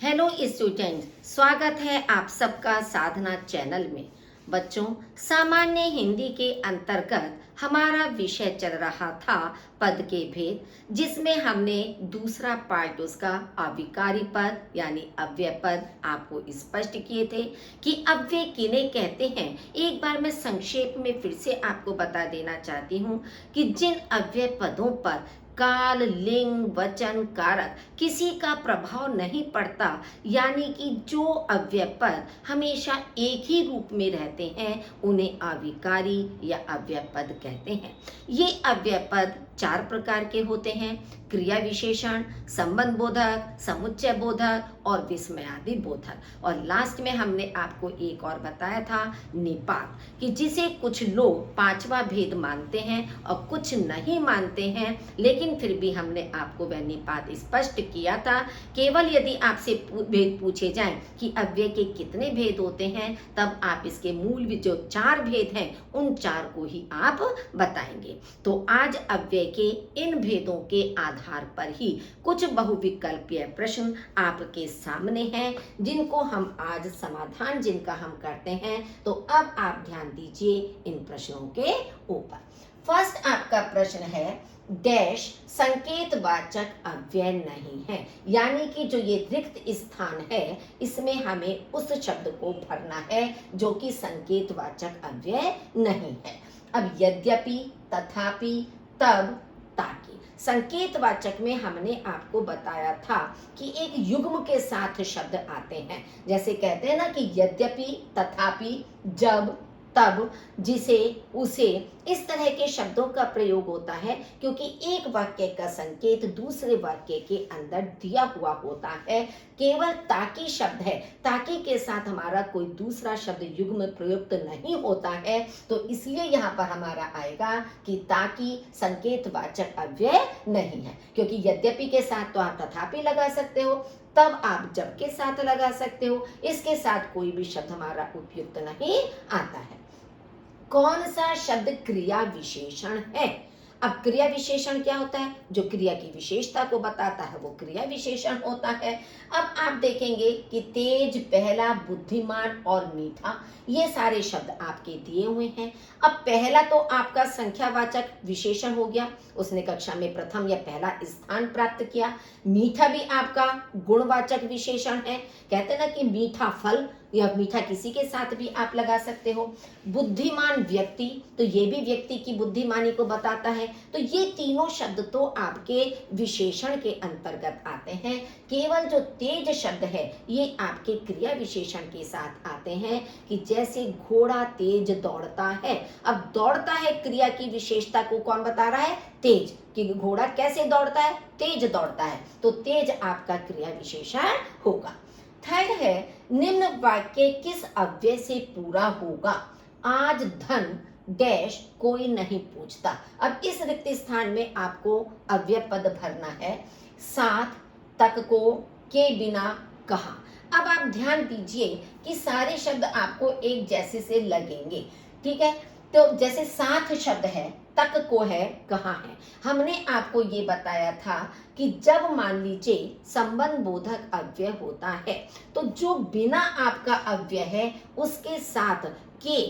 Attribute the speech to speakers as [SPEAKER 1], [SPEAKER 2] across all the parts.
[SPEAKER 1] Hello student, स्वागत है आप सबका साधना चैनल में। बच्चों, सामान्य हिंदी के अंतर्गत हमारा विषय चल रहा था पद के भेद, जिसमें हमने दूसरा पार्ट उसका अविकारी पद यानी अव्यय पद आपको स्पष्ट किए थे कि अव्यय किन्हें कहते हैं। एक बार मैं संक्षेप में फिर से आपको बता देना चाहती हूँ कि जिन अव्यय पदों पर काल, लिंग, वचन, कारक किसी का प्रभाव नहीं पड़ता, यानी कि जो अव्यय पद हमेशा एक ही रूप में रहते हैं, उन्हें अविकारी या अव्यय पद कहते हैं। ये अव्यय पद चार प्रकार के होते हैं: क्रिया विशेषण, संबंध बोधक, समुच्चय बोधक और विस्मयादि बोधक। और लास्ट में हमने आपको एक और बताया था निपात, कि जिसे कुछ लोग पांचवा भेद मानते हैं और कुछ नहीं मानते हैं, लेकिन फिर भी हमने आपको वह निपात स्पष्ट किया था। केवल यदि आपसे भेद पूछे जाएं कि अव्यय के कितने भेद होते हैं, तब आप इसके मूल जो चार भेद हैं उन चार को ही आप बताएंगे। तो आज अव्यय के इन भेदों के आधार पर ही कुछ बहुविकल्पीय प्रश्न आपके सामने हैं, जिनको हम आज समाधान जिनका हम करते हैं। तो अब आप ध्यान दीजिए इन प्रश्नों के ऊपर। फर्स्ट आपका प्रश्न है, डैश संकेतवाचक अव्यय नहीं है, यानी कि जो ये रिक्त स्थान है इसमें हमें उस शब्द को भरना है जो कि संकेतवाचक अव्यय नहीं है। अब यद्यपि, तथापि, तब, ताकि संकेतवाचक में हमने आपको बताया था कि एक युग्म के साथ शब्द आते हैं। जैसे कहते हैं ना कि यद्यपि, तथापि, जब, तब, जिसे, उसे, इस तरह के शब्दों का प्रयोग होता है क्योंकि एक वाक्य का संकेत दूसरे वाक्य के अंदर दिया हुआ होता है। केवल ताकि शब्द है, ताकि के साथ हमारा कोई दूसरा शब्द युग्म प्रयुक्त नहीं होता है, तो इसलिए यहाँ पर हमारा आएगा कि ताकि संकेतवाचक अव्यय नहीं है। क्योंकि यद्यपि के साथ तो आप तथापि लगा सकते हो, तब आप जब के साथ लगा सकते हो, इसके साथ कोई भी शब्द हमारा उपयुक्त नहीं आता है। कौन सा शब्द क्रिया विशेषण है? अब क्रिया विशेषण क्या होता है? जो क्रिया की विशेषता को बताता है वो क्रिया विशेषण होता है। अब आप देखेंगे कि तेज, पहला, बुद्धिमान और मीठा, ये सारे शब्द आपके दिए हुए हैं। अब पहला तो आपका संख्यावाचक विशेषण हो गया, उसने कक्षा में प्रथम या पहला स्थान प्राप्त किया। मीठा भी आपका गुणवाचक विशेषण है, कहते हैं ना कि मीठा फल या मीठा किसी के साथ भी आप लगा सकते हो। बुद्धिमान व्यक्ति, तो ये भी व्यक्ति की बुद्धिमानी को बताता है। तो ये तीनों शब्द तो आपके विशेषण के अंतर्गत आते हैं। केवल जो तेज शब्द है ये आपके क्रिया विशेषण के साथ आते हैं, कि जैसे घोड़ा तेज दौड़ता है। अब दौड़ता है क्रिया की विशेषता को कौन बता रहा है? तेज, कि घोड़ा कैसे दौड़ता है? तेज दौड़ता है, तो तेज आपका क्रिया विशेषण होगा। थर्ड है, निम्न वाक्य किस अव्यय से पूरा होगा? आज धन डैश कोई नहीं पूछता। अब इस रिक्त स्थान में आपको अव्यय पद भरना है, साथ, तक को, के बिना, कहा। अब आप ध्यान दीजिए कि सारे शब्द आपको एक जैसे से लगेंगे, ठीक है। तो जैसे साथ शब्द है, तक को है, कहाँ है। हमने आपको ये बताया था कि जब मान लीजिए संबंध बोधक अव्यय होता है, तो जो बिना आपका अव्यय है उसके साथ के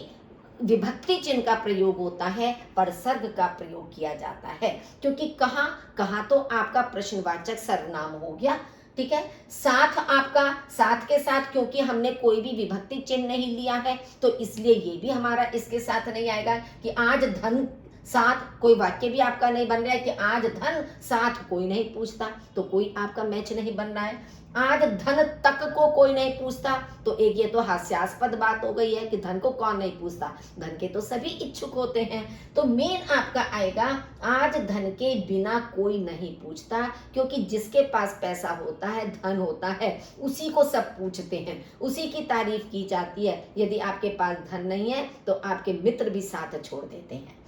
[SPEAKER 1] विभक्ति चिन्ह का प्रयोग होता है, पर सर्ग का प्रयोग किया जाता है। क्योंकि कहाँ, कहाँ तो आपका प्रश्नवाचक सर्वनाम हो गया, ठीक है। साथ, आपका साथ के साथ क्योंकि हमने कोई भी विभक्ति चिन्ह नहीं लिया है, तो इसलिए ये भी हमारा इसके साथ नहीं आएगा। कि आज धन साथ, कोई वाक्य भी आपका नहीं बन रहा है कि आज धन साथ कोई नहीं पूछता, तो कोई आपका मैच नहीं बन रहा है। आज धन तक को कोई नहीं पूछता, तो एक ये तो हास्यास्पद बात हो गई है कि धन को कौन नहीं पूछता, धन के तो सभी इच्छुक होते हैं। तो मेन आपका आएगा आज धन के बिना कोई नहीं पूछता, क्योंकि जिसके पास पैसा होता है, धन होता है, उसी को सब पूछते हैं, उसी की तारीफ की जाती है। यदि आपके पास धन नहीं है तो आपके मित्र भी साथ छोड़ देते हैं।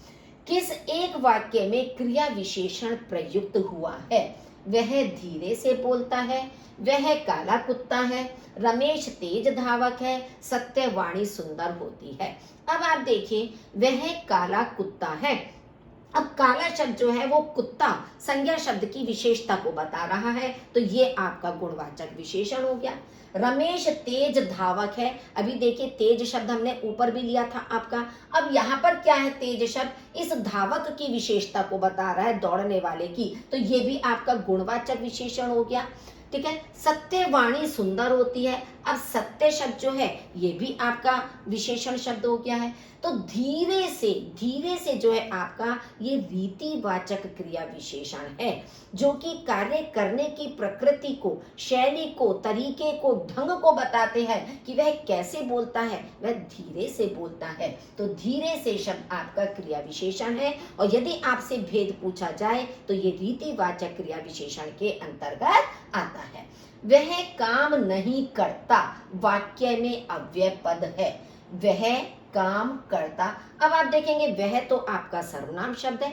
[SPEAKER 1] किस एक वाक्य में क्रिया विशेषण प्रयुक्त हुआ है? वह धीरे से बोलता है, वह काला कुत्ता है, रमेश तेज धावक है, सत्यवाणी सुंदर होती है। अब आप देखिए, वह काला कुत्ता है, अब काला शब्द जो है वो कुत्ता संज्ञा शब्द की विशेषता को बता रहा है, तो ये आपका गुणवाचक विशेषण हो गया। रमेश तेज धावक है। अभी देखिए तेज शब्द हमने ऊपर भी लिया था आपका। अब यहाँ पर क्या है, तेज शब्द इस धावक की विशेषता को बता रहा है, दौड़ने वाले की, तो ये भी आपका गुणवाचक विशेषण हो गया। ठीक है। सत्यवाणी सुंदर होती है। अब सत्य शब्द जो है ये भी आपका विशेषण शब्द हो गया है। तो धीरे से जो है आपका ये रीतिवाचक क्रिया विशेषण है, जो कि कार्य करने की प्रकृति को, शैली को, तरीके को, ढंग को बताते हैं कि वह कैसे बोलता है, वह धीरे से बोलता है। तो धीरे से शब्द आपका क्रिया विशेषण है, और यदि आपसे भेद पूछा जाए तो ये रीतिवाचक क्रिया विशेषण के अंतर्गत आता है। वह काम नहीं करता वाक्य में अव्यय पद है। वह काम करता। अब आप देखेंगे वह तो आपका सर्वनाम शब्द है,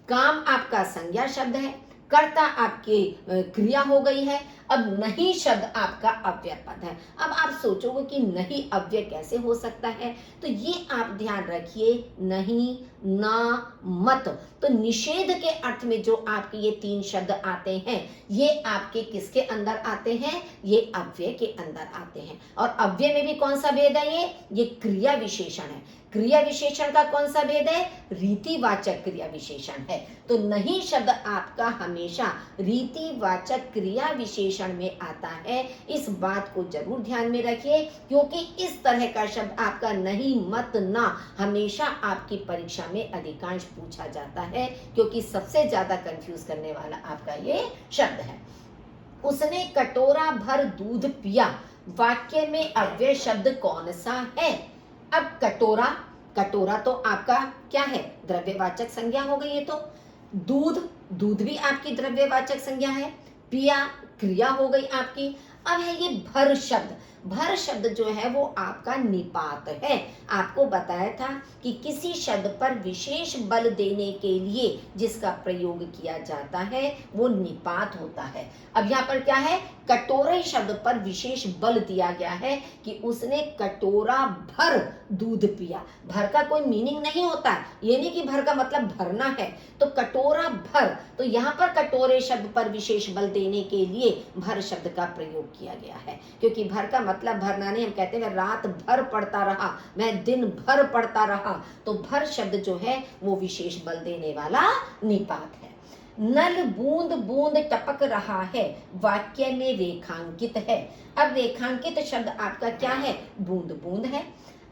[SPEAKER 1] काम आपका संज्ञा शब्द है, कर्ता आपकी क्रिया हो गई है। अब नहीं शब्द आपका अव्यय पद है। अब आप सोचोगे कि नहीं अव्यय कैसे हो सकता है, तो ये आप ध्यान रखिए, नहीं, ना, मत, तो निषेध के अर्थ में जो आपके ये तीन शब्द आते हैं, ये आपके किसके अंदर आते हैं, ये अव्यय के अंदर आते हैं। और अव्यय में भी कौन सा भेद है, ये क्रिया विशेषण है। क्रिया विशेषण का कौन सा भेद है, रीतिवाचक क्रिया विशेषण है। तो नहीं शब्द आपका हमेशा रीतिवाचक क्रिया विशेषण में आता है। इस बात को जरूर ध्यान में रखिए, क्योंकि इस तरह का शब्द आपका नहीं, मत, ना हमेशा आपकी परीक्षा में अधिकांश पूछा जाता है, क्योंकि सबसे ज्यादा कंफ्यूज करने वाला आपका ये शब्द है। उसने कटोरा भर दूध पिया, वाक्य में अव्यय शब्द कौन सा है। अब कटोरा, कटोरा तो आपका क्या है, द्रव्यवाचक संज्ञा हो गई। ये तो दूध, दूध भी आपकी द्रव्यवाचक संज्ञा है। पिया क्रिया हो गई आपकी। अब है ये भर शब्द। भर शब्द जो है वो आपका निपात है। आपको बताया था कि किसी शब्द पर विशेष बल देने के लिए जिसका प्रयोग किया जाता है वो निपात होता है। अब यहाँ पर क्या है, कटोरे शब्द पर विशेष बल दिया गया है कि उसने कटोरा भर दूध पिया। भर का कोई मीनिंग नहीं होता, ये नहीं कि भर का मतलब भरना है। तो कटोरा भर, तो यहाँ पर कटोरे शब्द पर विशेष बल देने के लिए भर शब्द का प्रयोग किया गया है, क्योंकि भर का मतलब भरना नहीं। हम कहते हैं रात भर पढ़ता रहा, मैं दिन भर पढ़ता रहा, तो भर शब्द जो है वो विशेष बल देने वाला निपात है। नल बूंद बूंद टपक रहा है, वाक्य में रेखांकित है। अब रेखांकित शब्द आपका क्या है, बूंद बूंद है।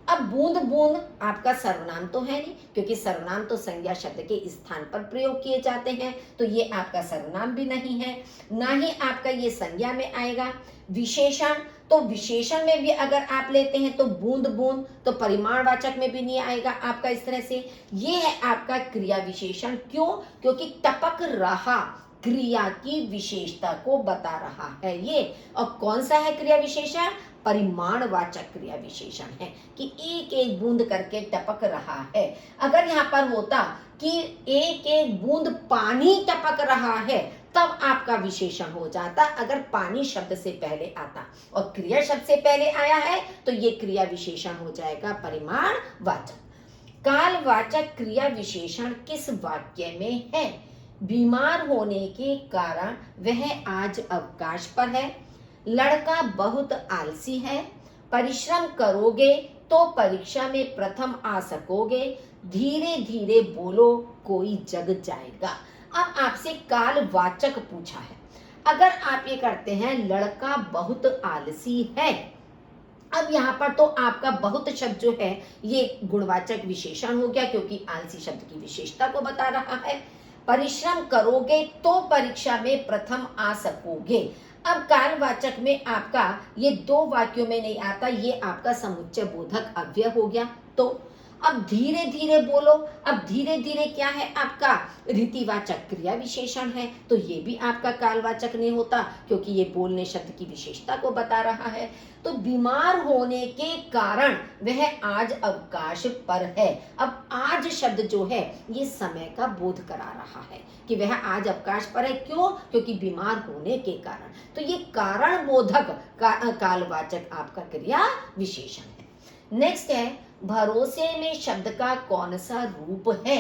[SPEAKER 1] अब बूंद बूंद आपका सर्वनाम तो है नहीं, क्योंकि सर्वनाम तो संज्ञा शब्द के स्थान पर प्रयोग किए जाते हैं, तो ये आपका सर्वनाम भी नहीं है, ना ही आपका ये संज्ञा में आएगा। विशेषण, तो विशेषण में भी अगर आप लेते हैं तो बूंद बूंद, तो परिमाणवाचक में भी नहीं आएगा आपका इस तरह से। ये है आपका क्रिया विशेषण। क्यों, क्योंकि टपक रहा क्रिया की विशेषता को बता रहा है ये। और कौन सा है क्रिया विशेषण, परिमाणवाचक क्रिया विशेषण है, कि एक एक बूंद करके टपक रहा है। अगर यहाँ पर होता कि एक एक बूंद पानी टपक रहा है, तब आपका विशेषण हो जाता। अगर पानी शब्द से पहले आता और क्रिया शब्द से पहले आया है, तो ये क्रिया विशेषण हो जाएगा परिमाणवाचक। कालवाचक क्रिया विशेषण किस वाक्य में है। बीमार होने के कारण वह आज अवकाश पर है। लड़का बहुत आलसी है। परिश्रम करोगे तो परीक्षा में प्रथम आ सकोगे। धीरे धीरे बोलो कोई जग जाएगा। अब आपसे कालवाचक पूछा है। अगर आप ये करते हैं लड़का बहुत आलसी है, अब यहाँ पर तो आपका बहुत शब्द जो है ये गुणवाचक विशेषण हो गया, क्योंकि आलसी शब्द की विशेषता को बता रहा है। परिश्रम करोगे तो परीक्षा में प्रथम आ सकोगे। अब कालवाचक में आपका ये दो वाक्यों में नहीं आता, ये आपका समुच्चय बोधक अव्यय हो गया। तो अब धीरे धीरे बोलो। अब धीरे धीरे क्या है, आपका रीतिवाचक क्रिया विशेषण है, तो ये भी आपका कालवाचक नहीं होता, क्योंकि ये बोलने शब्द की विशेषता को बता रहा है। तो बीमार होने के कारण वह आज अवकाश पर है। अब आज शब्द जो है ये समय का बोध करा रहा है कि वह आज अवकाश पर है। क्यों, क्योंकि बीमार होने के कारण। तो ये कारण बोधक कालवाचक आपका क्रिया विशेषण है। नेक्स्ट है, भरोसे में शब्द का कौन सा रूप है।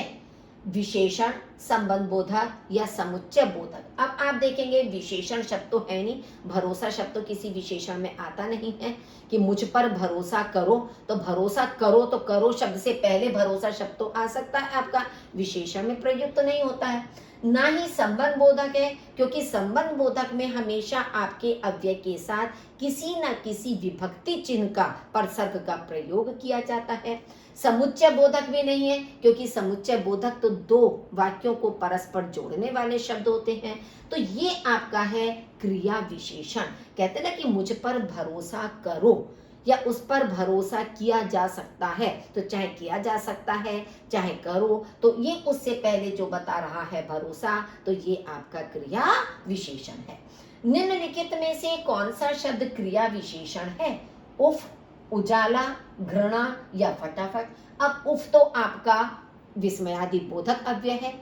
[SPEAKER 1] विशेषण, संबंध बोधक या समुच्चय बोधक। अब आप देखेंगे विशेषण शब्द तो है नहीं, भरोसा शब्द तो किसी विशेषण में आता नहीं है कि मुझ पर भरोसा करो, तो भरोसा करो तो करो शब्द से पहले भरोसा शब्द तो आ सकता है आपका, विशेषण में प्रयुक्त नहीं होता है। ना ही संबंध बोधक है, क्योंकि संबंध बोधक में हमेशा आपके अव्यय के साथ किसी न किसी विभक्ति चिन्ह का परसर्ग का प्रयोग किया जाता है। समुच्चय बोधक भी नहीं है, क्योंकि समुच्चय बोधक तो दो वाक्यों को परस्पर जोड़ने वाले शब्द होते हैं। तो ये आपका है क्रिया विशेषण। कहते हैं ना कि मुझ पर भरोसा करो या उस पर भरोसा किया जा सकता है, तो चाहे किया जा सकता है चाहे करो, तो ये उससे पहले जो बता रहा है भरोसा, तो ये आपका क्रिया विशेषण है। निम्नलिखित में से कौन सा शब्द क्रिया विशेषण है? उफ, उजाला, घृणा या फटाफट। अब उफ तो आपका विस्मयादि बोधक अव्यय है,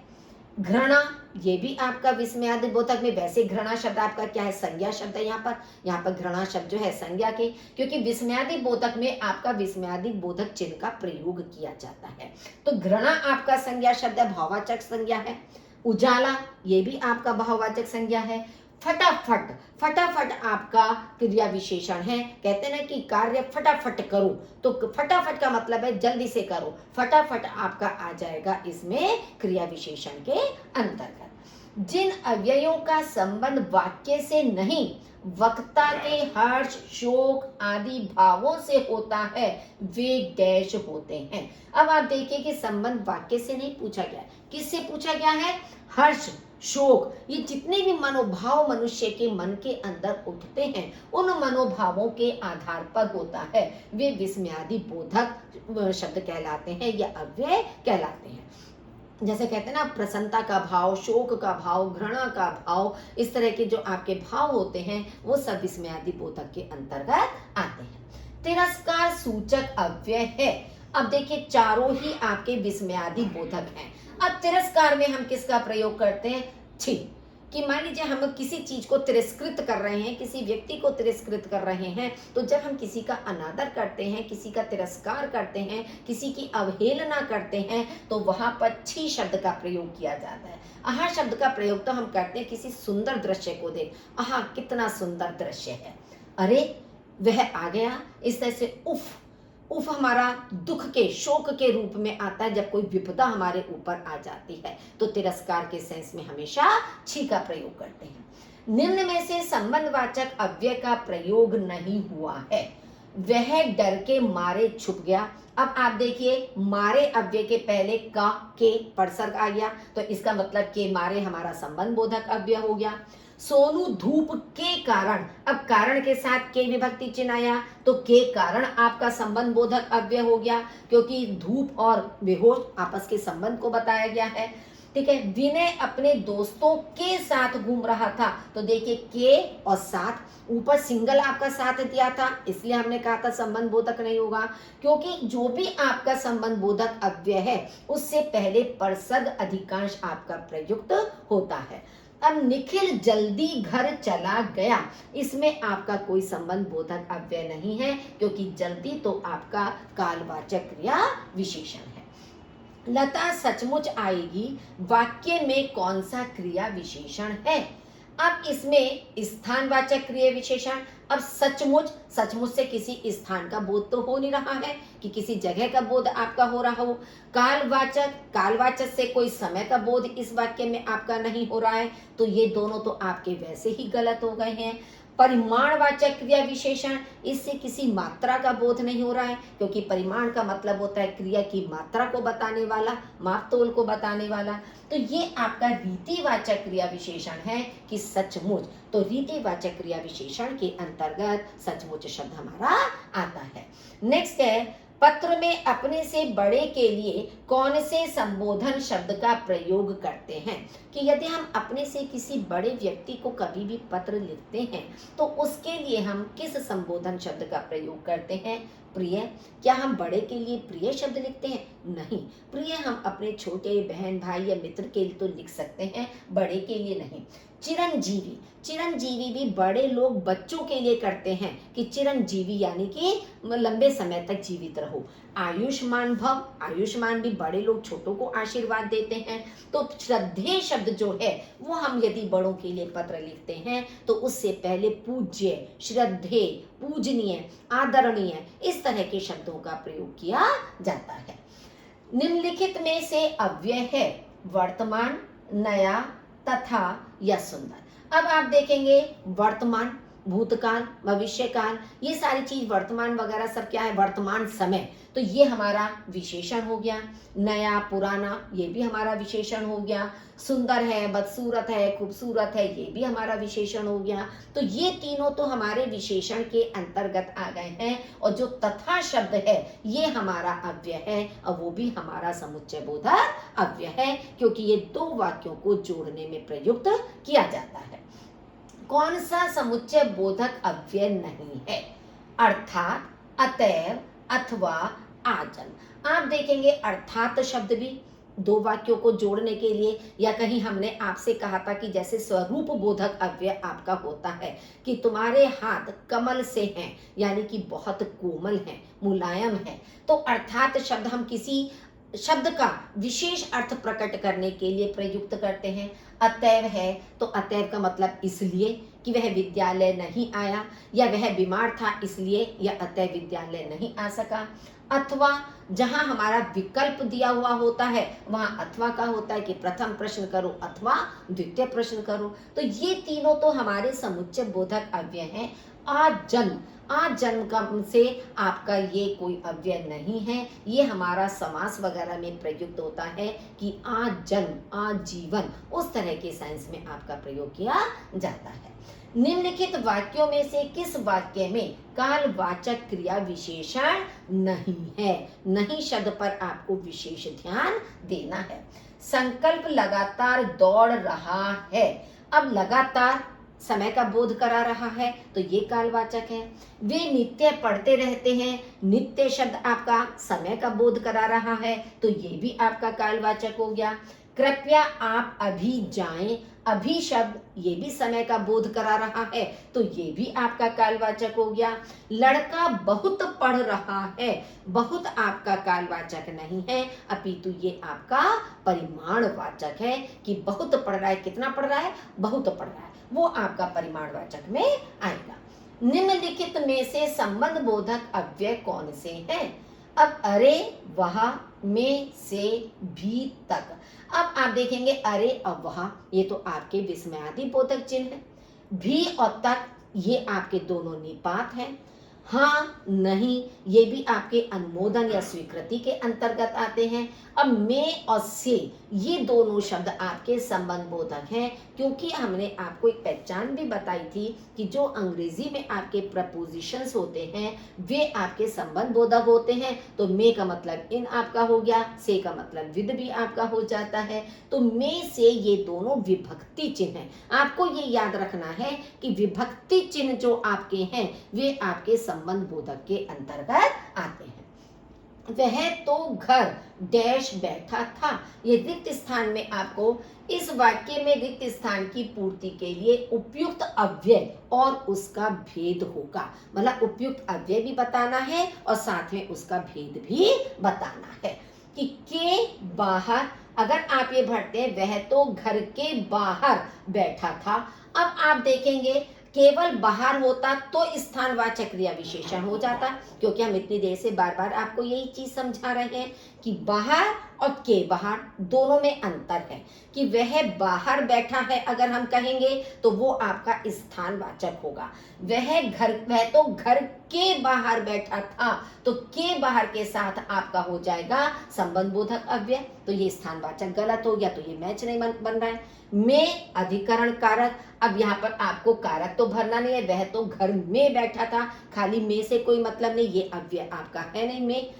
[SPEAKER 1] घृणा ये भी आपका विस्मयादि बोधक में, वैसे घृणा शब्द आपका क्या है? संज्ञा शब्द है। यहाँ पर घृणा शब्द जो है संज्ञा के, क्योंकि विस्मयादि बोधक में आपका विस्मयादि बोधक चिन्ह का प्रयोग किया जाता है। तो घृणा आपका संज्ञा शब्द है, भाववाचक संज्ञा है। उजाला ये भी आपका भाववाचक संज्ञा है। फटाफट, फटाफट आपका क्रिया विशेषण है। कहते हैं ना कि कार्य फटाफट करो, तो फटाफट का मतलब है जल्दी से करो, फटाफट आपका आ जाएगा इसमें क्रिया विशेषण के अंतर्गत। जिन अव्ययों का संबंध वाक्य से नहीं वक्ता के हर्ष, शोक आदि भावों से होता है वे डैश होते हैं। अब आप देखिए कि संबंध वाक्य से नहीं पूछा गया, किससे पूछा गया है? हर्ष, शोक, ये जितने भी मनोभाव मनुष्य के मन के अंदर उठते हैं उन मनोभावों के आधार पर होता है, वे विस्मयादि बोधक शब्द कहलाते हैं या अव्यय कहलाते हैं। जैसे कहते हैं ना प्रसन्नता का भाव, शोक का भाव, घृणा का भाव, इस तरह के जो आपके भाव होते हैं वो सब विस्मयादि बोधक के अंतर्गत आते हैं। तिरस्कार सूचक अव्यय है। अब देखिए चारों ही आपके विस्मयादि बोधक हैं। अब तिरस्कार में हम किसका प्रयोग करते हैं? छी, कि मान लीजिए हम किसी चीज को तिरस्कृत कर रहे हैं, किसी व्यक्ति को तिरस्कृत कर रहे हैं, तो जब हम किसी का अनादर करते हैं, किसी का तिरस्कार करते हैं, किसी की अवहेलना करते हैं, तो वहां पर छी शब्द का प्रयोग किया जाता है। आहा शब्द का प्रयोग तो हम करते हैं किसी सुंदर दृश्य को देख, आहा कितना सुंदर दृश्य है, अरे वह आ गया, इस तरह से उफ, उफ हमारा दुख के, शोक के रूप में आता है जब कोई विपदा हमारे ऊपर आ जाती है, तो तिरस्कार के सेंस में हमेशा छी का प्रयोग करते हैं। निम्न में से संबंधवाचक अव्यय का प्रयोग नहीं हुआ है। वह डर के मारे छुप गया। अब आप देखिए मारे अव्यय के पहले का के परसर्ग आ गया, तो इसका मतलब के मारे हमारा संबंध बोधक अव्यय हो गया। सोनू धूप के कारण, अब कारण के साथ के विभक्ति चिन्ह आया, तो के कारण आपका संबंध बोधक अव्यय हो गया, क्योंकि धूप और बेहोश आपस के संबंध को बताया गया है। ठीक है। विनय अपने दोस्तों के साथ घूम रहा था, तो देखिए के और साथ, ऊपर सिंगल आपका साथ दिया था, इसलिए हमने कहा था संबंध बोधक नहीं होगा, क्योंकि जो भी आपका संबंध बोधक अव्यय है उससे पहले परसर्ग अधिकांश आपका प्रयुक्त होता है। अब निखिल जल्दी घर चला गया, इसमें आपका कोई संबंध बोधक अव्यय नहीं है, क्योंकि जल्दी तो आपका कालवाचक क्रिया विशेषण है। लता सचमुच आएगी, वाक्य में कौन सा क्रिया विशेषण है? अब इसमें स्थानवाचक क्रिया विशेषण। अब सचमुच, सचमुच से किसी स्थान का बोध तो हो नहीं रहा है कि किसी जगह का बोध आपका हो रहा हो। कालवाचक, कालवाचक से कोई समय का बोध इस वाक्य में आपका नहीं हो रहा है, तो ये दोनों तो आपके वैसे ही गलत हो गए हैं। परिमाणवाचक क्रिया विशेषण, इससे किसी मात्रा का बोध नहीं हो रहा है, क्योंकि परिमाण का मतलब होता है क्रिया की मात्रा को बताने वाला, माप तोल को बताने वाला। तो ये आपका रीतिवाचक क्रिया विशेषण है कि सचमुच, तो रीतिवाचक क्रिया विशेषण के अंतर्गत सचमुच शब्द हमारा आता है। नेक्स्ट है, पत्र में अपने से बड़े के लिए कौन से संबोधन शब्द का प्रयोग करते हैं? कि यदि हम अपने से किसी बड़े व्यक्ति को कभी भी पत्र लिखते हैं तो उसके लिए हम किस संबोधन शब्द का प्रयोग करते हैं? प्रिय। क्या हम बड़े के लिए प्रिय शब्द लिखते हैं? नहीं, प्रिय हम अपने छोटे बहन भाई या मित्र के लिए तो लिख सकते हैं, बड़े के लिए नहीं। चिरंजीवी, चिरंजीवी भी बड़े लोग बच्चों के लिए करते हैं कि चिरंजीवी यानी कि लंबे समय तक जीवित रहो। आयुष्मान भव, आयुष्मान भी बड़े लोग छोटों को आशीर्वाद देते हैं। तो श्रद्धेय शब्द जो है वो हम यदि बड़ों के लिए पत्र लिखते हैं तो उससे पहले पूज्य, श्रद्धेय, पूजनीय, आदरणीय इस तरह के शब्दों का प्रयोग किया जाता है। निम्नलिखित में से अव्यय है वर्तमान, नया, तथा या सुंदर। अब आप देखेंगे वर्तमान, भूतकाल, भविष्यकाल, ये सारी चीज वर्तमान वगैरह सब क्या है, वर्तमान समय, तो ये हमारा विशेषण हो गया। नया, पुराना, ये भी हमारा विशेषण हो गया। सुंदर है, बदसूरत है, खूबसूरत है, ये भी हमारा विशेषण हो गया। तो ये तीनों तो हमारे विशेषण के अंतर्गत आ गए हैं। और जो तथा शब्द है ये हमारा अव्यय है और वो भी हमारा समुच्चय बोधक अव्यय है, क्योंकि ये दो वाक्यों को जोड़ने में प्रयुक्त किया जाता है। कौन सा समुच्चय बोधक अव्यय नहीं है? अर्थात, अतएव, अथवा, आजन्म। आप देखेंगे अर्थात शब्द भी दो वाक्यों को जोड़ने के लिए, या कहीं हमने आपसे कहा था कि जैसे स्वरूप बोधक अव्यय आपका होता है कि तुम्हारे हाथ कमल से हैं, यानी कि बहुत कोमल हैं, मुलायम हैं। तो अर्थात शब्द हम किसी शब्द का विशेष अर्थ प्रकट करने के लिए प्रयुक्त करते हैं। अतएव है तो अतएव का मतलब इसलिए कि वह विद्यालय नहीं आया, या वह बीमार था इसलिए, या अतएव विद्यालय नहीं आ सका। अथवा, जहां हमारा विकल्प दिया हुआ होता है वहां अथवा का होता है कि प्रथम प्रश्न करो अथवा द्वितीय प्रश्न करो। तो ये तीनों तो हमारे समुच्चय बोधक अव्यय हैं। आजन्म, आजन्म का से आपका ये कोई अव्यय नहीं है, ये हमारा समास वगैरह में प्रयुक्त होता है कि आजन्म, आजीवन, उस तरह के सेंस में आपका प्रयोग किया जाता है। निम्नलिखित वाक्यों में से किस वाक्य में कालवाचक क्रिया विशेषण नहीं है? नहीं शब्द पर आपको विशेष ध्यान देना है। संकल्प लगातार दौड़ रहा है। अब लगातार समय का बोध करा रहा है तो ये कालवाचक है। वे नित्य पढ़ते रहते हैं, नित्य शब्द आपका समय का बोध करा रहा है तो ये भी आपका कालवाचक हो गया। कृपया आप अभी जाएं, अभी शब्द ये भी समय का बोध करा रहा है तो ये भी आपका कालवाचक हो गया। लड़का बहुत पढ़ रहा है, बहुत आपका कालवाचक नहीं है, अपितु ये आपका परिमाणवाचक है कि बहुत पढ़ रहा है, कितना पढ़ रहा है, बहुत पढ़ रहा है, वो आपका परिमाणवाचक में आएगा। निम्नलिखित में से संबंध बोधक अव्यय कौन से हैं? अब अरे, वह, में, से, भी, तक। अब आप देखेंगे अरे और वह ये तो आपके विस्मयादि बोधक चिन्ह है। भी और तक ये आपके दोनों निपात हैं। हाँ, नहीं ये भी आपके अनुमोदन या स्वीकृति के अंतर्गत आते हैं। अब में और से ये दोनों शब्द आपके संबंध बोधक हैं, क्योंकि हमने आपको एक पहचान भी बताई थी कि जो अंग्रेजी में आपके प्रपोजिशंस होते हैं वे आपके संबंध बोधक होते हैं। तो में का मतलब इन आपका हो गया, से का मतलब विद भी आपका हो जाता है। तो में से ये दोनों विभक्ति चिन्ह हैं। आपको ये याद रखना है कि विभक्ति चिन्ह जो आपके हैं वे आपके संबंध बोधक के अंतर्गत आते हैं। वह तो घर डैश बैठा था। ये रिक्त स्थान में आपको इस वाक्य में रिक्त स्थान की पूर्ति के लिए उपयुक्त अव्यय और उसका भेद होगा। मतलब उपयुक्त अव्यय भी बताना है और साथ में उसका भेद भी बताना है कि के बाहर, अगर आप ये भरते हैं वह तो घर के बाहर बैठा था। अब आप देखेंगे केवल बाहर होता तो स्थानवाचक क्रिया विशेषण हो जाता, क्योंकि हम इतनी देर से बार बार आपको यही चीज समझा रहे हैं कि बाहर और के बाहर दोनों में अंतर है। कि वह बाहर बैठा है अगर हम कहेंगे तो वो आपका स्थानवाचक होगा। वह तो घर के बाहर बैठा था तो के बाहर के साथ आपका हो जाएगा संबंध बोधक अव्यय, तो ये स्थानवाचक गलत हो गया, तो ये मैच नहीं बन रहा है। में अधिकरण कारक, अब यहाँ पर आपको कारक तो भरना नहीं है, वह तो घर में बैठा था, खाली में से कोई मतलब नहीं, ये अव्यय आपका है नहीं। में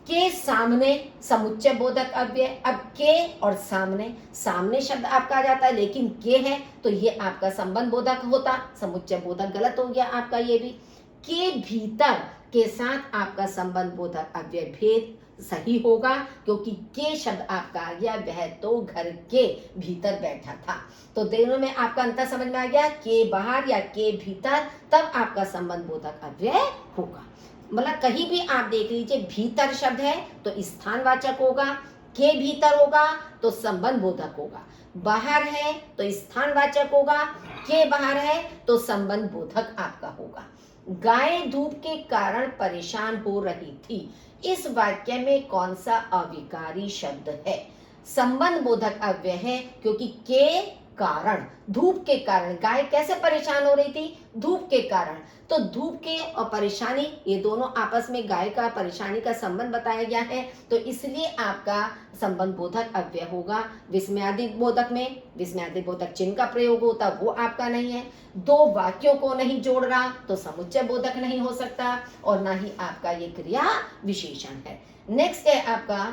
[SPEAKER 1] के सामने समुच्चय बोधक अव्यय। अब के और सामने, सामने शब्द आपका आ जाता है लेकिन के है तो ये आपका संबंध बोधक होता, समुच्चय बोधक गलत हो गया आपका ये भी। के भीतर के साथ आपका संबंध बोधक अव्यय भेद सही होगा, क्योंकि के शब्द आपका आ गया, वह तो घर के भीतर बैठा था। तो दोनों में आपका अंतर समझ में आ गया, के बाहर या के भीतर, तब आपका संबंध बोधक अव्यय होगा। मतलब कहीं भी आप देख लीजिए, भीतर शब्द है तो स्थानवाचक होगा, के भीतर होगा तो संबंध बोधक होगा, बाहर है तो स्थानवाचक होगा, के बाहर है तो संबंध बोधक आपका होगा। गाय धूप के कारण परेशान हो रही थी, इस वाक्य में कौन सा अविकारी शब्द है? संबंध बोधक अव्यय है, क्योंकि के कारण, धूप के कारण, गाय कैसे परेशान हो रही थी? धूप के कारण। तो धूप के और परेशानी, ये दोनों आपस में गाय का परेशानी का संबंध बताया गया है, तो इसलिए आपका संबंध बोधक अव्यय होगा। विस्मयादि बोधक में विस्मयादि बोधक चिन्ह का प्रयोग होता, वो आपका नहीं है। दो वाक्यों को नहीं जोड़ रहा तो समुच्चय बोधक नहीं हो सकता, और ना ही आपका ये क्रिया विशेषण है। नेक्स्ट है आपका,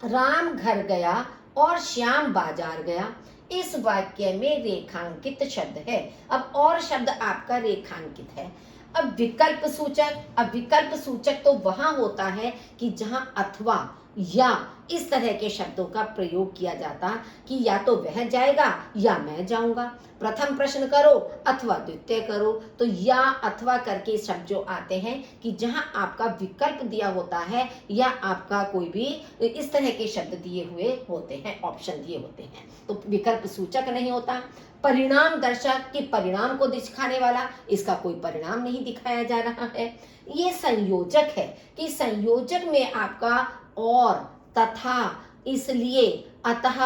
[SPEAKER 1] राम घर गया और श्याम बाजार गया। इस वाक्य में रेखांकित शब्द है। अब और शब्द आपका रेखांकित है। अब विकल्प सूचक तो वहां होता है कि जहां अथवा या इस तरह के शब्दों का प्रयोग किया जाता, कि या तो वह जाएगा या मैं जाऊंगा, प्रथम प्रश्न करो अथवा द्वितीय करो। तो या अथवा करके शब्द जो आते हैं कि जहां आपका विकल्प दिया होता है या आपका कोई भी इस तरह के शब्द दिए हुए होते हैं, ऑप्शन दिए होते हैं, तो विकल्प सूचक नहीं होता। परिणाम दर्शक, कि परिणाम को दिखाने वाला, इसका कोई परिणाम नहीं दिखाया जा रहा है। ये संयोजक है, कि संयोजक में आपका और, तथा, इसलिए, अतः,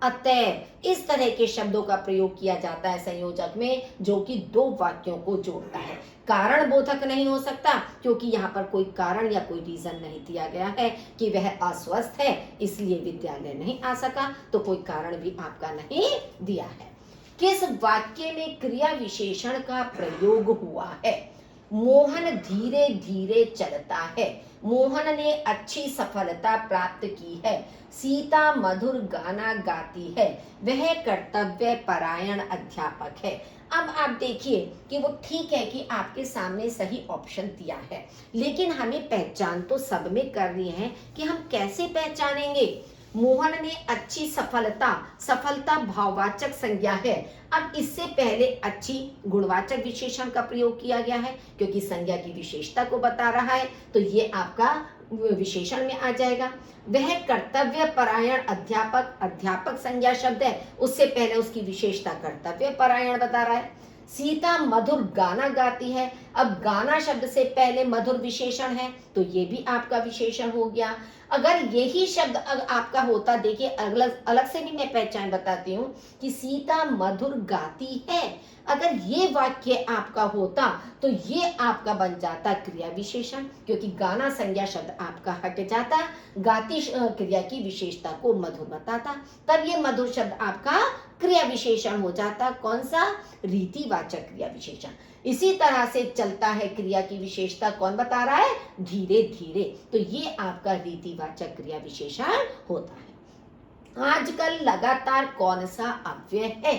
[SPEAKER 1] अतएव, इस तरह के शब्दों का प्रयोग किया जाता है संयोजक में, जो कि दो वाक्यों को जोड़ता है। कारण बोधक नहीं हो सकता, क्योंकि यहाँ पर कोई कारण या कोई रीजन नहीं दिया गया है कि वह अस्वस्थ है इसलिए विद्यालय नहीं आ सका, तो कोई कारण भी आपका नहीं दिया है। किस वाक्य में क्रिया विशेषण का प्रयोग हुआ है? मोहन धीरे धीरे चलता है, मोहन ने अच्छी सफलता प्राप्त की है, सीता मधुर गाना गाती है, वह कर्तव्य परायण अध्यापक है। अब आप देखिए कि वो ठीक है कि आपके सामने सही ऑप्शन दिया है, लेकिन हमें पहचान तो सब में करनी है कि हम कैसे पहचानेंगे। मोहन ने अच्छी सफलता भाववाचक संज्ञा है। अब इससे पहले अच्छी गुणवाचक विशेषण का प्रयोग किया गया है, क्योंकि संज्ञा की विशेषता को बता रहा है, तो ये आपका विशेषण में आ जाएगा। वह कर्तव्य परायण अध्यापक संज्ञा शब्द है, उससे पहले उसकी विशेषता कर्तव्य परायण बता रहा है। सीता मधुर गाना गाती है, अब गाना शब्द से पहले मधुर विशेषण है, तो ये भी आपका विशेषण हो गया। अगर यही शब्द आपका होता, देखिए अलग अलग से भी मैं पहचान बताती हूँ कि सीता मधुर गाती है, अगर ये वाक्य आपका होता तो ये आपका बन जाता क्रिया विशेषण, क्योंकि गाना संज्ञा शब्द आपका हट जाता, गाती क्रिया की विशेषता को मधुर बताता, तब ये मधुर शब्द आपका क्रिया विशेषण हो जाता। कौन सा? रीतिवाचक क्रिया विशेषण। इसी तरह से चलता है क्रिया की विशेषता कौन बता रहा है? धीरे धीरे, तो ये आपका रीतिवाचक क्रिया विशेषण होता है। आजकल लगातार कौन सा अव्यय है?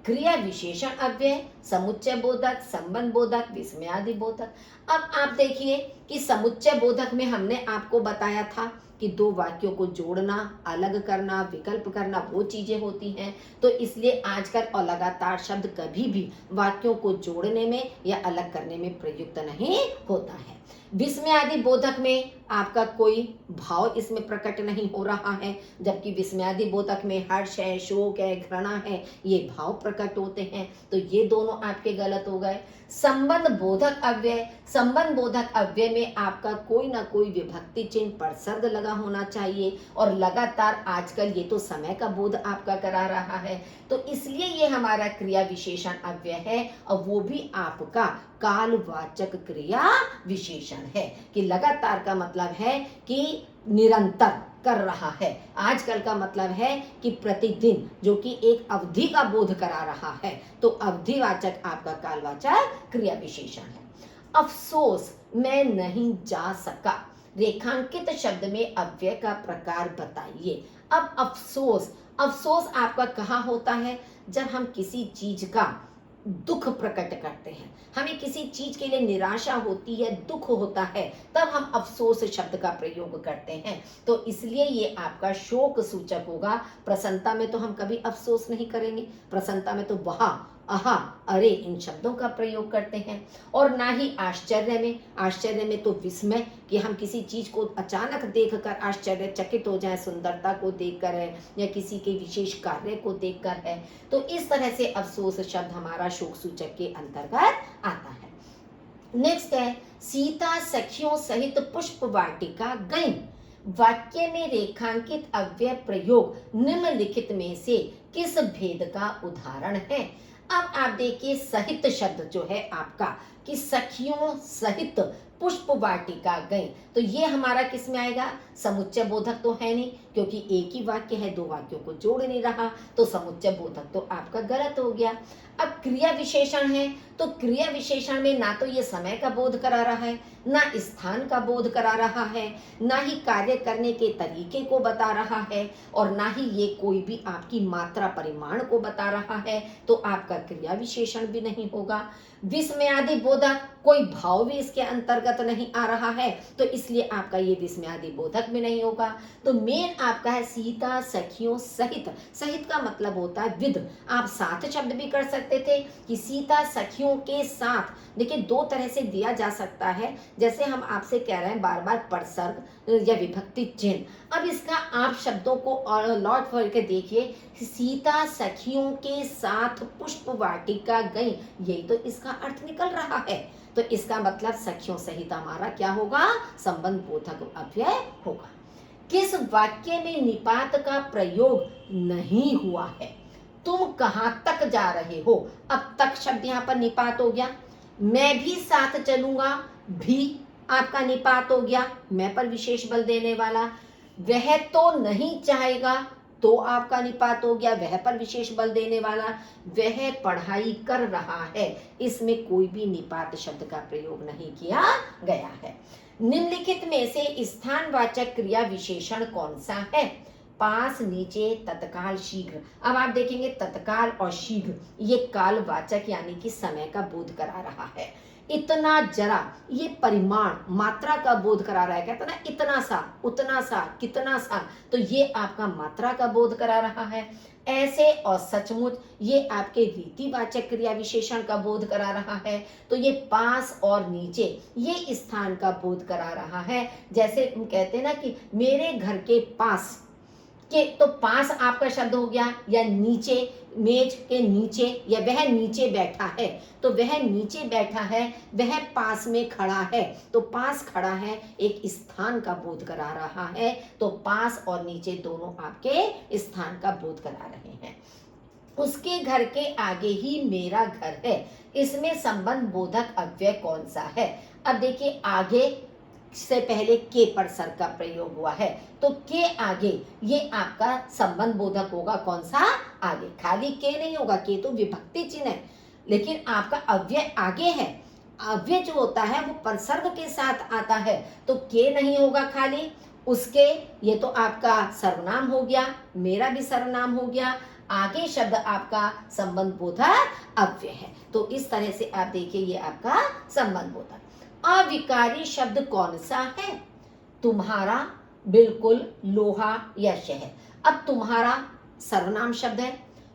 [SPEAKER 1] क्रिया विशेषण अव्यय, समुच्चय बोधक, संबंध बोधक, विस्मयादि बोधक। अब आप देखिए कि समुच्चय बोधक में हमने आपको बताया था कि दो वाक्यों को जोड़ना, अलग करना, विकल्प करना, वो चीजें होती हैं, तो इसलिए आजकल और लगातार शब्द कभी भी वाक्यों को जोड़ने में या अलग करने में प्रयुक्त नहीं होता है। विस्मयादि बोधक में आपका कोई भाव इसमें प्रकट नहीं हो रहा है, जबकि विस्मयादि बोधक में हर्ष है, शोक है, घृणा है, ये भाव प्रकट होते हैं, तो ये दोनों आपके गलत हो गए। संबंध बोधक अव्यय में आपका कोई ना कोई विभक्ति चिन्ह परसर्ग लगा होना चाहिए, और लगातार आजकल ये तो समय का बोध आपका करा रहा है, तो इसलिए ये हमारा क्रिया विशेषण अव्यय है, और वो भी आपका कालवाचक क्रिया विशेषण है, कि लगातार का मतलब है कि निरंतर कर रहा है, आजकल का मतलब है कि प्रतिदिन, जो कि एक अवधि का बोध करा रहा है, तो अवधिवाचक आपका कालवाचक क्रिया विशेषण है। अफसोस मैं नहीं जा सका, रेखांकित शब्द में अव्यय का प्रकार बताइए। अब अफसोस आपका कहाँ होता है? जब हम किसी चीज का दुख प्रकट करते हैं। हमें किसी चीज के लिए निराशा होती है, दुख होता है, तब हम अफसोस शब्द का प्रयोग करते हैं। तो इसलिए ये आपका शोक सूचक होगा। प्रसन्नता में तो हम कभी अफसोस नहीं करेंगे, प्रसन्नता में तो वाह, आहा, अरे इन शब्दों का प्रयोग करते हैं। और ना ही आश्चर्य में तो विस्मय, कि हम किसी चीज को अचानक देखकर आश्चर्यचकित हो जाएं, सुंदरता को देखकर है या किसी के विशेष कार्य को देखकर है। तो इस तरह से अफसोस शब्द हमारा शोक सूचक के अंतर्गत आता है। नेक्स्ट है, सीता सखियों सहित पुष्प वाटिका गई। वाक्य में रेखांकित अव्यय प्रयोग निम्नलिखित में से किस भेद का उदाहरण है? अब आप देखिए, सहित शब्द जो है आपका, कि सखियों सहित पुष्प वाटिका गई, तो ये हमारा किस में आएगा? समुच्चय बोधक तो है नहीं, क्योंकि एक ही वाक्य है, दो वाक्यों को जोड़ नहीं रहा, तो समुच्चय बोधक तो आपका गलत हो गया। अब क्रिया विशेषण है, तो क्रिया विशेषण में ना तो ये समय का बोध करा रहा है, ना स्थान का बोध करा रहा है, ना ही कार्य करने के तरीके को बता रहा है, और ना ही ये कोई भी आपकी मात्रा परिमाण को बता रहा है, तो आपका क्रिया विशेषण भी नहीं होगा। विस्मयादि बोधक, कोई भाव भी इसके अंतर्गत नहीं आ रहा है, तो इसलिए आपका ये विस्मयादि बोधक भी नहीं होगा। तो मेन आपका है सीता सखियों सहित। सहित का मतलब होता है विद। आप साथ शब्द भी कर सकते थे कि सीता सखियों के साथ। देखिए, दो तरह से दिया जा सकता है, जैसे हम आपसे कह रहे हैं बार बार परसर्ग या विभक्ति चिन्ह। अब इसका आप शब्दों को लौट फिर के देखिए, सीता सखियों के साथ पुष्प वाटिका गई, यही तो इसका अर्थ निकल रहा है। तो इसका मतलब सखियों सहित हमारा क्या होगा? संबंध बोधक अव्यय होगा। किस वाक्य में निपात का प्रयोग नहीं हुआ है? तुम कहां तक जा रहे हो? अब तक शब्द यहाँ पर निपात हो गया। मैं भी साथ चलूंगा, भी आपका निपात हो गया, मैं पर विशेष बल देने वाला। वह तो नहीं चाहेगा, तो आपका निपात हो गया, वह पर विशेष बल देने वाला। वह पढ़ाई कर रहा है, इसमें कोई भी निपात शब्द का प्रयोग नहीं किया गया है। निम्नलिखित में से स्थानवाचक क्रिया विशेषण कौन सा है? पास, नीचे, तत्काल, शीघ्र। अब आप देखेंगे तत्काल और शीघ्र ये कालवाचक यानी कि समय का बोध करा रहा है। इतना जरा, ये परिमाण मात्रा का बोध करा रहा है। कहता ना इतना सा, उतना सा, कितना सा, तो ये आपका मात्रा का बोध करा रहा है। ऐसे और सचमुच, ये आपके रीतिवाचक क्रिया विशेषण का बोध करा रहा है। तो ये पास और नीचे, ये स्थान का बोध करा रहा है। जैसे हम कहते हैं ना कि मेरे घर के पास के, तो पास आपका शब्द हो गया, या नीचे, मेज के नीचे, या वह नीचे बैठा है, तो वह नीचे बैठा है, वह पास में खड़ा है, तो पास खड़ा है एक स्थान का बोध करा रहा है। तो पास और नीचे दोनों आपके स्थान का बोध करा रहे हैं। उसके घर के आगे ही मेरा घर है, इसमें संबंध बोधक अव्यय कौन सा है? अब देखिए, आगे से पहले के पर सर का प्रयोग हुआ है, तो के आगे ये आपका संबंध बोधक होगा। कौन सा? आगे। खाली के नहीं होगा, के तो विभक्ति चिन्ह है, लेकिन आपका अव्यय आगे है। अव्यय जो होता है वो परसर्ग के साथ आता है, तो के नहीं होगा खाली। उसके, ये तो आपका सर्वनाम हो गया, मेरा भी सर्वनाम हो गया। आगे शब्द आपका संबंध बोधक अव्यय है। तो इस तरह से आप देखिए, ये आपका संबंध बोधक। अविकारी शब्द कौन सा है? तुम्हारा, बिल्कुल, लोहा या शहर। अब तुम्हारा सर्वनाम शब्द है,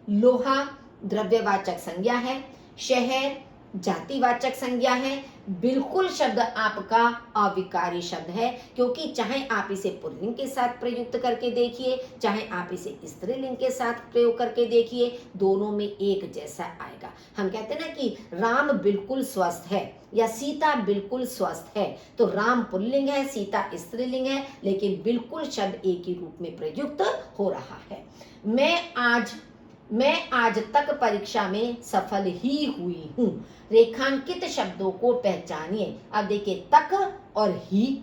[SPEAKER 1] लोहा द्रव्यवाचक संज्ञा है, शहर जातिवाचक संज्ञा है, बिल्कुल शब्द आपका अविकारी शब्द है, क्योंकि चाहे आप इसे पुल्लिंग के साथ प्रयुक्त करके देखिए, चाहे आप इसे स्त्रीलिंग के साथ प्रयोग करके देखिए, दोनों में एक जैसा आएगा। हम कहते हैं ना कि राम बिल्कुल स्वस्थ है या सीता बिल्कुल स्वस्थ है, तो राम पुल्लिंग है, सीता स्त्रीलिंग है, लेकिन बिल्कुल शब्द एक ही रूप में प्रयुक्त हो रहा है। मैं आज तक परीक्षा में सफल ही हुई हूँ। रेखांकित शब्दों को पहचानिए। अब देखिए, तक और ही,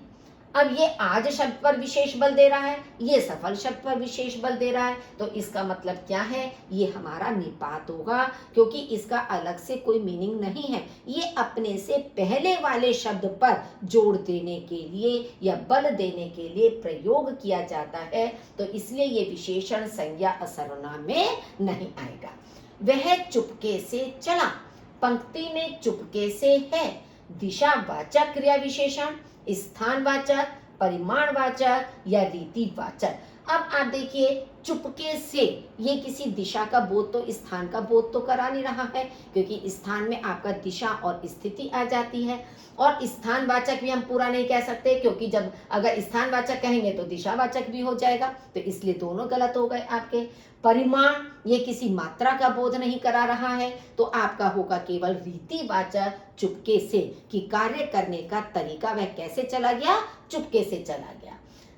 [SPEAKER 1] अब ये आज शब्द पर विशेष बल दे रहा है, ये सफल शब्द पर विशेष बल दे रहा है, तो इसका मतलब क्या है? ये हमारा निपात होगा, क्योंकि इसका अलग से कोई मीनिंग नहीं है। ये अपने से पहले वाले शब्द पर जोड़ देने के लिए या बल देने के लिए प्रयोग किया जाता है, तो इसलिए ये विशेषण संज्ञा सर्वनाम में नहीं आएगा। वह चुपके से चला। पंक्ति में चुपके से है, दिशावाचक क्रिया विशेषण, स्थानवाचक, परिमाणवाचक या रीतिवाचक। अब आप देखिए चुपके से, ये किसी दिशा का बोध तो स्थान का बोध तो करा नहीं रहा है, क्योंकि स्थान में आपका दिशा और स्थिति आ जाती है। और स्थानवाचक भी हम पूरा नहीं कह सकते, क्योंकि जब अगर स्थानवाचक कहेंगे तो दिशावाचक भी हो जाएगा, तो इसलिए दोनों गलत हो गए आपके। परिमाण, ये किसी मात्रा का बोध नहीं करा रहा है, तो आपका होगा केवल रीतिवाचक, चुपके से, कि कार्य करने का तरीका वह कैसे चला गया, चुपके से चला गया।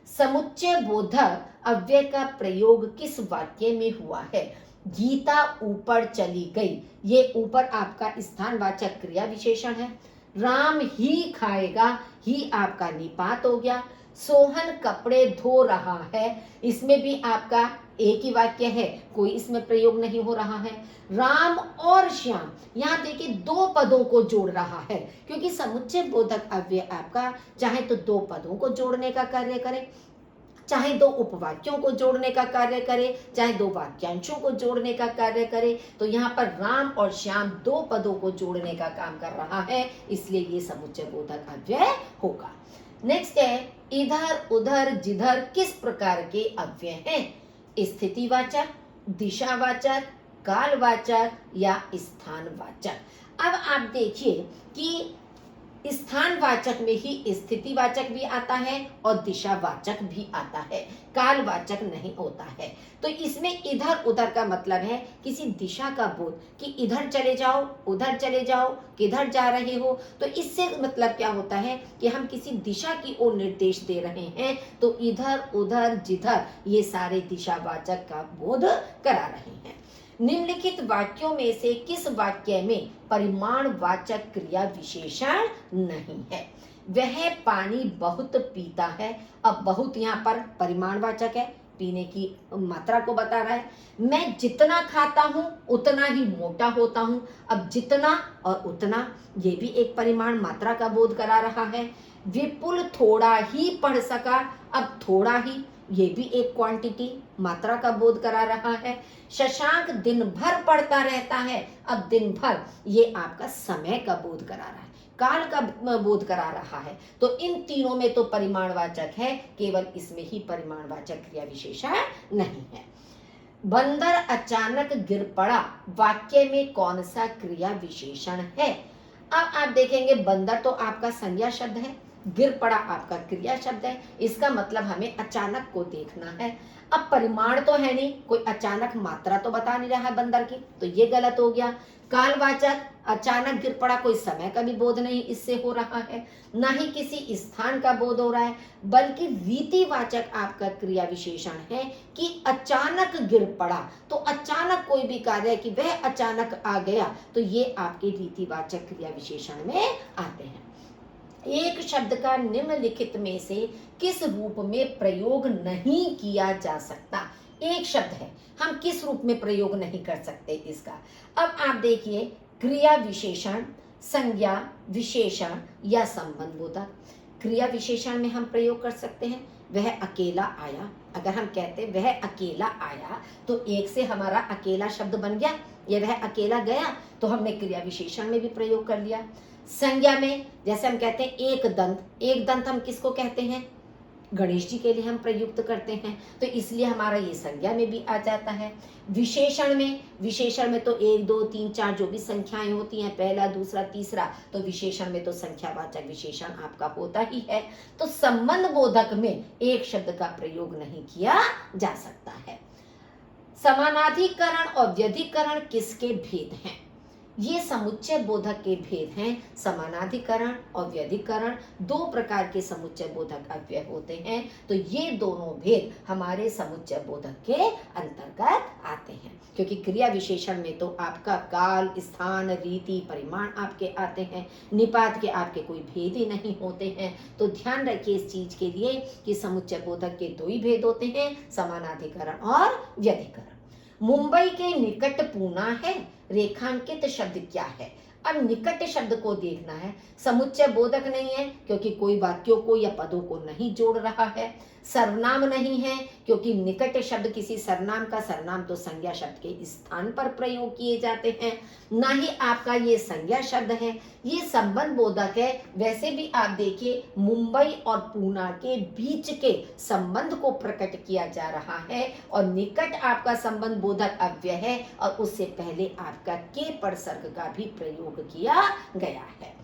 [SPEAKER 1] समुच्चय बोधक अव्यय का प्रयोग किस वाक्य में हुआ है? गीता ऊपर चली गई, ये ऊपर आपका स्थानवाचक क्रिया विशेषण है। राम ही खाएगा, ही आपका निपात हो गया। सोहन कपड़े धो रहा है, इसमें भी आपका एक ही वाक्य है, कोई इसमें प्रयोग नहीं हो रहा है। राम और श्याम, यहाँ देखिए दो पदों को जोड़ रहा है, क्योंकि समुच्चय बोधक अव्यय आपका चाहे तो दो पदों को जोड़ने का कार्य करे, चाहे दो उपवाक्यों को जोड़ने का कार्य करे, चाहे दो वाक्यांशों को जोड़ने का कार्य करे। तो यहाँ पर राम और श्याम दो पदों को जोड़ने का काम कर रहा है, इसलिए ये समुच्चय बोधक अव्यय होगा। नेक्स्ट है, इधर उधर जिधर किस प्रकार के अव्यय हैं? स्थितिवाचक, दिशावाचक, कालवाचक या स्थानवाचक। अब आप देखिए कि स्थानवाचक में ही स्थितिवाचक भी आता है और दिशावाचक भी आता है, कालवाचक नहीं होता है। तो इसमें इधर उधर का मतलब है किसी दिशा का बोध, कि इधर चले जाओ, उधर चले जाओ, किधर जा रहे हो। तो इससे मतलब क्या होता है कि हम किसी दिशा की ओर निर्देश दे रहे हैं, तो इधर उधर जिधर ये सारे दिशावाचक का बोध करा रहे हैं। निम्नलिखित वाक्यों में से किस वाक्य में परिमाणवाचक क्रिया विशेषण नहीं है? वह पानी बहुत पीता है, अब बहुत यहाँ पर परिमाणवाचक है, पीने की मात्रा को बता रहा है। मैं जितना खाता हूँ उतना ही मोटा होता हूँ, अब जितना और उतना ये भी एक परिमाण मात्रा का बोध करा रहा है। विपुल थोड़ा ही पढ़ सका, अब थोड़ा ही ये भी एक क्वांटिटी मात्रा का बोध करा रहा है। शशांक दिन भर पढ़ता रहता है, अब दिन भर ये आपका समय का बोध करा रहा है, काल का बोध करा रहा है। तो इन तीनों में तो परिमाणवाचक है, केवल इसमें ही परिमाणवाचक क्रिया विशेषण नहीं है। बंदर अचानक गिर पड़ा, वाक्य में कौन सा क्रिया विशेषण है? अब आप देखेंगे बंदर तो आपका संज्ञा शब्द है, गिर पड़ा आपका क्रिया शब्द है, इसका मतलब हमें अचानक को देखना है। अब परिमाण तो है नहीं, कोई अचानक मात्रा तो बता नहीं रहा है बंदर की, तो ये गलत हो गया। कालवाचक, अचानक गिर पड़ा, कोई समय का भी बोध नहीं इससे हो रहा है, ना ही किसी स्थान का बोध हो रहा है, बल्कि रीतिवाचक आपका क्रिया विशेषण है कि अचानक गिर पड़ा। तो अचानक कोई भी कार्य कि वह अचानक आ गया, तो ये आपके रीतिवाचक क्रिया विशेषण में आते हैं। एक शब्द का निम्नलिखित में से किस रूप में प्रयोग नहीं किया जा सकता? एक शब्द है, हम किस रूप में प्रयोग नहीं कर सकते इसका। अब आप देखिए, क्रिया विशेषण, संज्ञा, विशेषण या संबंध बोधक। क्रिया विशेषण में हम प्रयोग कर सकते हैं, वह अकेला आया। अगर हम कहते वह अकेला आया, तो एक से हमारा अकेला शब्द बन गया, ये वह अकेला गया, तो हमने क्रिया विशेषण में भी प्रयोग कर लिया। संज्ञा में जैसे हम कहते हैं एक दंत, एक दंत हम किसको कहते हैं? गणेश जी के लिए हम प्रयुक्त करते हैं, तो इसलिए हमारा ये संज्ञा में भी आ जाता है। विशेषण में तो 1 2 3 4 जो भी संख्याएं होती हैं, पहला दूसरा तीसरा, तो विशेषण में तो संख्यावाचक विशेषण आपका होता ही है। तो संबंध बोधक में एक शब्द का प्रयोग नहीं किया जा सकता है। समानाधिकरण और व्यधिकरण किसके भेद हैं? ये समुच्चय बोधक के भेद हैं। समानाधिकरण और व्यधिकरण दो प्रकार के समुच्चय बोधक अव्यय होते हैं, तो ये दोनों भेद हमारे समुच्चय बोधक के अंतर्गत आते हैं, क्योंकि क्रिया विशेषण में तो आपका काल, स्थान, रीति, परिमाण आपके आते हैं, निपात के आपके कोई भेद ही नहीं होते हैं। तो ध्यान रखिए इस चीज के लिए कि समुच्चय बोधक के दो ही भेद होते हैं, समानाधिकरण और व्यधिकरण। मुंबई के निकट पूना है, रेखांकित शब्द क्या है? अब निकट शब्द को देखना है, समुच्चय बोधक नहीं है क्योंकि कोई वाक्यों को या पदों को नहीं जोड़ रहा है। सर्वनाम नहीं है क्योंकि निकट शब्द किसी सर्वनाम का, सर्वनाम तो संज्ञा शब्द के स्थान पर प्रयोग किए जाते हैं। ना ही आपका ये संज्ञा शब्द है, ये संबंध बोधक है। वैसे भी आप देखिए मुंबई और पूना के बीच के संबंध को प्रकट किया जा रहा है और निकट आपका संबंध बोधक अव्यय है और उससे पहले आपका के परसर्ग का भी प्रयोग किया गया है।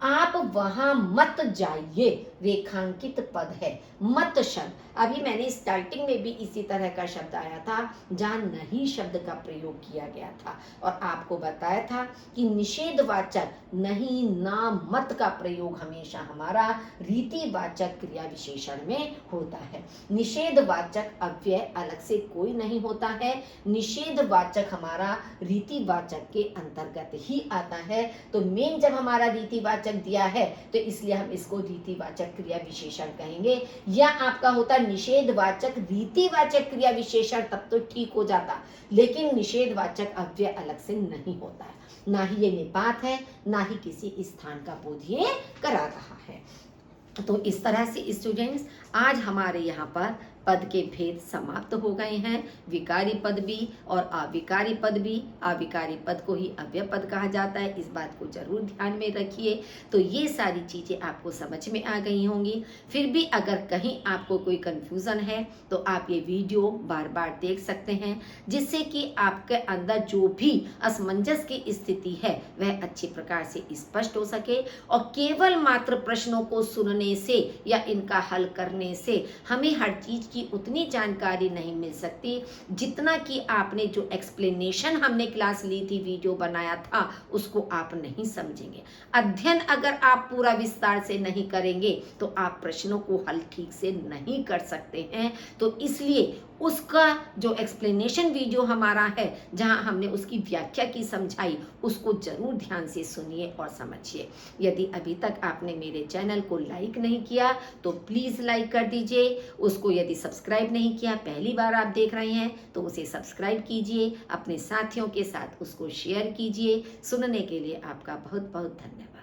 [SPEAKER 1] आप वहां मत जाइए रेखांकित पद है। मत शब्द अभी मैंने स्टार्टिंग में भी इसी तरह का शब्द आया था जहां नहीं शब्द का प्रयोग किया गया था और आपको बताया था कि निषेधवाचक नहीं, ना, मत का प्रयोग हमेशा हमारा रीतिवाचक क्रिया विशेषण में होता है। निषेधवाचक अव्यय अलग से कोई नहीं होता है, निषेधवाचक हमारा रीतिवाचक के अंतर्गत ही आता है। तो मेन जब हमारा रीतिवाचक दिया है तो इसलिए हम इसको रीतिवाचक क्रिया विशेषण कहेंगे, या आपका होता निषेधवाचक रीतिवाचक क्रिया विशेषण, तब तो ठीक हो जाता, लेकिन निषेधवाचक अव्यय अलग से नहीं होता है। ना ही ये निपात है, ना ही किसी स्थान का बोध ये करा रहा है। तो इस तरह से स्टूडेंट्स आज हमारे यहाँ पर पद के भेद समाप्त हो गए हैं। विकारी पद भी और अविकारी पद भी। अविकारी पद को ही अव्यय पद कहा जाता है, इस बात को जरूर ध्यान में रखिए। तो ये सारी चीजें आपको समझ में आ गई होंगी। फिर भी अगर कहीं आपको कोई कंफ्यूजन है तो आप ये वीडियो बार बार देख सकते हैं, जिससे कि आपके अंदर जो भी असमंजस की स्थिति है वह अच्छी प्रकार से स्पष्ट हो सके। और केवल मात्र प्रश्नों को सुनने से या इनका हल करने से हमें हर चीज की उतनी जानकारी नहीं मिल सकती जितना कि आपने जो एक्सप्लेनेशन हमने क्लास ली थी, वीडियो बनाया था, उसको आप नहीं समझेंगे। अध्ययन अगर आप पूरा विस्तार से नहीं करेंगे तो आप प्रश्नों को हल ठीक से नहीं कर सकते हैं। तो इसलिए उसका जो एक्सप्लेनेशन वीडियो हमारा है, जहां हमने उसकी व्याख्या की समझाई, उसको जरूर ध्यान से सुनिए और समझिए। यदि अभी तक आपने मेरे चैनल को लाइक नहीं किया तो प्लीज लाइक कर दीजिए। उसको यदि सब्सक्राइब नहीं किया, पहली बार आप देख रहे हैं, तो उसे सब्सक्राइब कीजिए, अपने साथियों के साथ उसको शेयर कीजिए। सुनने के लिए आपका बहुत बहुत धन्यवाद।